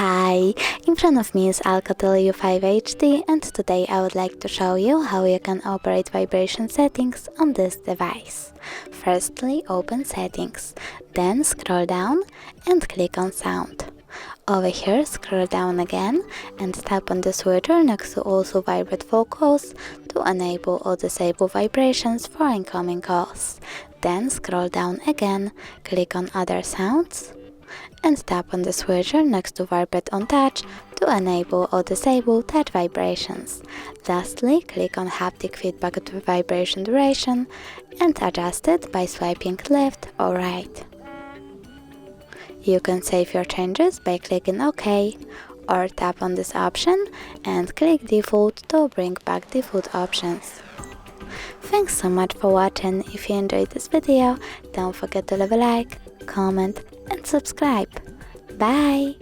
Hi, in front of me is Alcatel U5 HD, and today I would like to show you how you can operate vibration settings on this device. Firstly, open Settings, then scroll down and click on Sound. Over here, scroll down again and tap on the switcher next to Also Vibrate Phone Calls to enable or disable vibrations for incoming calls. Then scroll down again, click on Other Sounds, and tap on the switcher next to Vibrate on Touch to enable or disable touch vibrations. Lastly, click on Haptic Feedback to vibration duration and adjust it by swiping left or right. You can save your changes by clicking OK, or tap on this option and click Default to bring back default options. Thanks so much for watching. If you enjoyed this video, don't forget to leave a like, comment and subscribe. Bye!